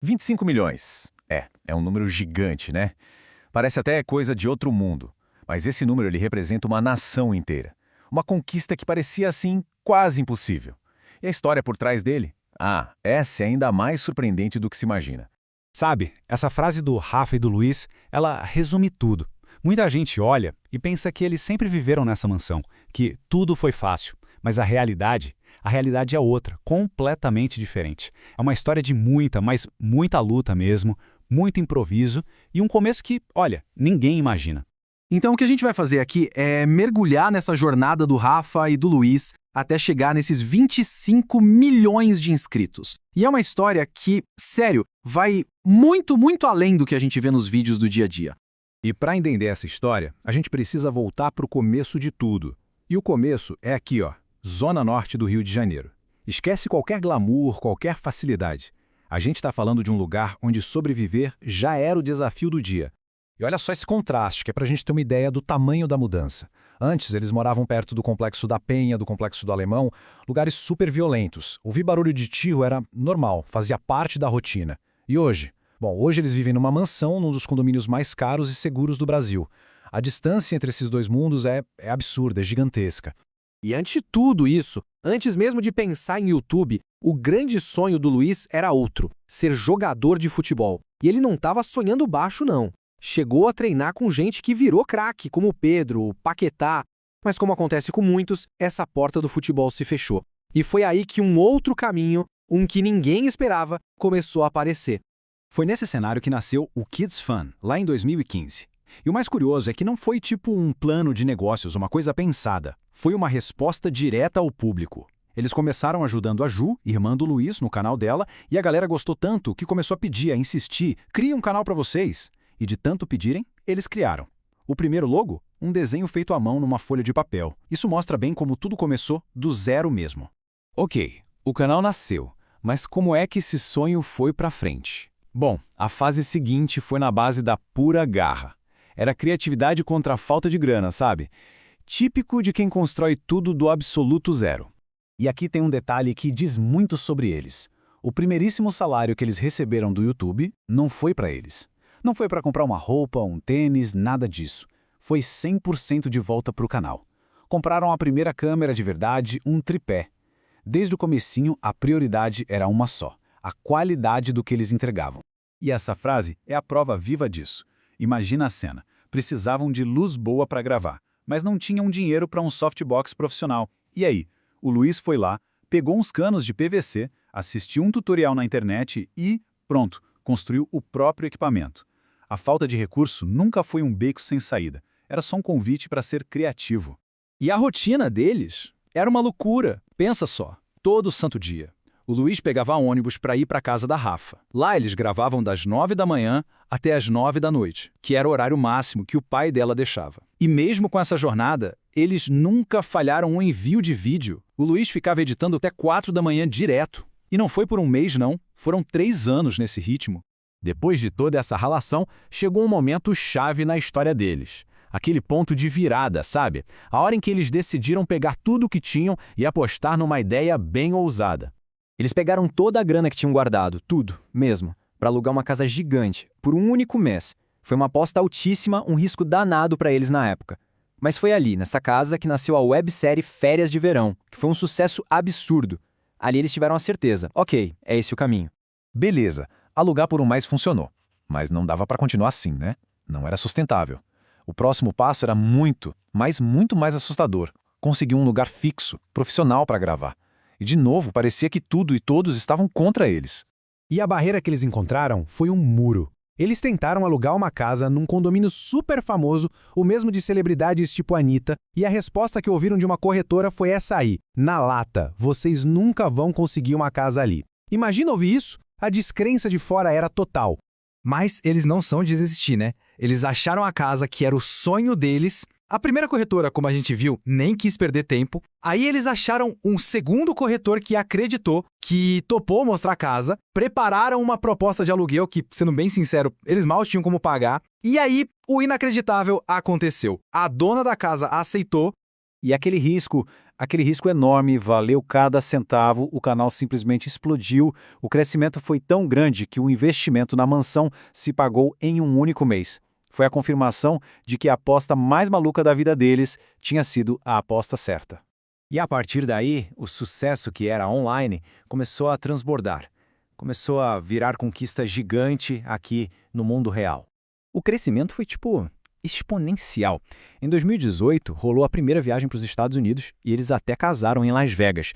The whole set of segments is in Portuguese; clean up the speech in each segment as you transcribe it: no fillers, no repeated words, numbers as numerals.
25 milhões. É um número gigante, né? Parece até coisa de outro mundo. Mas esse número ele representa uma nação inteira. Uma conquista que parecia, assim, quase impossível. E a história por trás dele? Essa é ainda mais surpreendente do que se imagina. Sabe, essa frase do Rafa e do Luiz, ela resume tudo. Muita gente olha e pensa que eles sempre viveram nessa mansão, que tudo foi fácil. Mas a realidade é outra, completamente diferente. É uma história de muita, mas muita luta mesmo, muito improviso e um começo que, olha, ninguém imagina. Então o que a gente vai fazer aqui é mergulhar nessa jornada do Rafa e do Luiz até chegar nesses 25 milhões de inscritos. E é uma história que, sério, vai muito, muito além do que a gente vê nos vídeos do dia a dia. E para entender essa história, a gente precisa voltar para o começo de tudo. E o começo é aqui, ó, Zona Norte do Rio de Janeiro. Esquece qualquer glamour, qualquer facilidade. A gente está falando de um lugar onde sobreviver já era o desafio do dia. E olha só esse contraste, que é para a gente ter uma ideia do tamanho da mudança. Antes, eles moravam perto do Complexo da Penha, do Complexo do Alemão, lugares super violentos. Ouvir barulho de tiro era normal, fazia parte da rotina. E hoje? Bom, hoje eles vivem numa mansão, num dos condomínios mais caros e seguros do Brasil. A distância entre esses dois mundos é absurda, é gigantesca. E antes de tudo isso, antes mesmo de pensar em YouTube, o grande sonho do Luiz era outro, ser jogador de futebol. E ele não estava sonhando baixo, não. Chegou a treinar com gente que virou craque, como o Pedro, o Paquetá. Mas como acontece com muitos, essa porta do futebol se fechou. E foi aí que um outro caminho, um que ninguém esperava, começou a aparecer. Foi nesse cenário que nasceu o Kids Fun, lá em 2015. E o mais curioso é que não foi tipo um plano de negócios, uma coisa pensada. Foi uma resposta direta ao público. Eles começaram ajudando a Ju, irmã do Luiz, no canal dela, e a galera gostou tanto que começou a pedir, a insistir, cria um canal para vocês. E de tanto pedirem, eles criaram. O primeiro logo? Um desenho feito à mão numa folha de papel. Isso mostra bem como tudo começou do zero mesmo. Ok, o canal nasceu, mas como é que esse sonho foi pra frente? Bom, a fase seguinte foi na base da pura garra. Era criatividade contra a falta de grana, sabe? Típico de quem constrói tudo do absoluto zero. E aqui tem um detalhe que diz muito sobre eles. O primeiríssimo salário que eles receberam do YouTube não foi para eles. Não foi para comprar uma roupa, um tênis, nada disso. Foi 100% de volta para o canal. Compraram a primeira câmera de verdade, um tripé. Desde o comecinho, a prioridade era uma só: a qualidade do que eles entregavam. E essa frase é a prova viva disso. Imagina a cena. Precisavam de luz boa para gravar, mas não tinham dinheiro para um softbox profissional. E aí? O Luiz foi lá, pegou uns canos de PVC, assistiu um tutorial na internet e, pronto, construiu o próprio equipamento. A falta de recurso nunca foi um beco sem saída. Era só um convite para ser criativo. E a rotina deles era uma loucura. Pensa só, todo santo dia. O Luiz pegava ônibus para ir para a casa da Rafa. Lá eles gravavam das 9 da manhã até as 9 da noite, que era o horário máximo que o pai dela deixava. E mesmo com essa jornada, eles nunca falharam um envio de vídeo. O Luiz ficava editando até 4 da manhã direto. E não foi por um mês, não. Foram 3 anos nesse ritmo. Depois de toda essa ralação, chegou um momento chave na história deles. Aquele ponto de virada, sabe? A hora em que eles decidiram pegar tudo o que tinham e apostar numa ideia bem ousada. Eles pegaram toda a grana que tinham guardado, tudo, mesmo, para alugar uma casa gigante, por um único mês. Foi uma aposta altíssima, um risco danado para eles na época. Mas foi ali, nessa casa, que nasceu a websérie Férias de Verão, que foi um sucesso absurdo. Ali eles tiveram a certeza, ok, é esse o caminho. Beleza, alugar por um mês funcionou. Mas não dava para continuar assim, né? Não era sustentável. O próximo passo era muito, mas muito mais assustador. Conseguir um lugar fixo, profissional para gravar. E de novo, parecia que tudo e todos estavam contra eles. E a barreira que eles encontraram foi um muro. Eles tentaram alugar uma casa num condomínio super famoso, o mesmo de celebridades tipo Anitta, e a resposta que ouviram de uma corretora foi essa aí: na lata, vocês nunca vão conseguir uma casa ali. Imagina ouvir isso? A descrença de fora era total. Mas eles não são de desistir, né? Eles acharam a casa que era o sonho deles. A primeira corretora, como a gente viu, nem quis perder tempo. Aí eles acharam um segundo corretor que acreditou, que topou mostrar a casa, prepararam uma proposta de aluguel que, sendo bem sincero, eles mal tinham como pagar. E aí, o inacreditável aconteceu. A dona da casa aceitou E aquele risco enorme, valeu cada centavo, o canal simplesmente explodiu, o crescimento foi tão grande que o investimento na mansão se pagou em um único mês. Foi a confirmação de que a aposta mais maluca da vida deles tinha sido a aposta certa. E a partir daí, o sucesso que era online começou a transbordar. Começou a virar conquista gigante aqui no mundo real. O crescimento foi exponencial. Em 2018, rolou a primeira viagem para os Estados Unidos e eles até casaram em Las Vegas.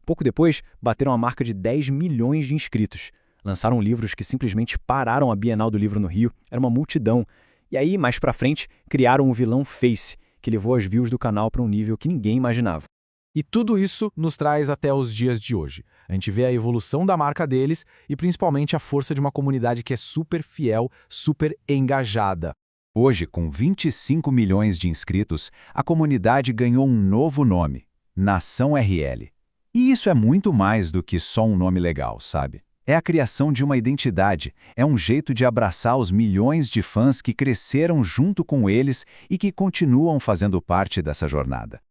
Pouco depois, bateram a marca de 10 milhões de inscritos. Lançaram livros que simplesmente pararam a Bienal do Livro no Rio, era uma multidão. E aí, mais pra frente, criaram o vilão Face, que levou as views do canal para um nível que ninguém imaginava. E tudo isso nos traz até os dias de hoje. A gente vê a evolução da marca deles e principalmente a força de uma comunidade que é super fiel, super engajada. Hoje, com 25 milhões de inscritos, a comunidade ganhou um novo nome, Nação RL. E isso é muito mais do que só um nome legal, sabe? É a criação de uma identidade, é um jeito de abraçar os milhões de fãs que cresceram junto com eles e que continuam fazendo parte dessa jornada.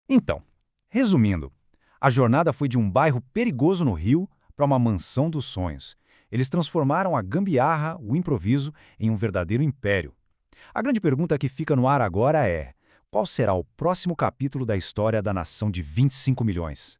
Então, resumindo, a jornada foi de um bairro perigoso no Rio para uma mansão dos sonhos. Eles transformaram a gambiarra, o improviso, em um verdadeiro império. A grande pergunta que fica no ar agora é: qual será o próximo capítulo da história da nação de 25 milhões?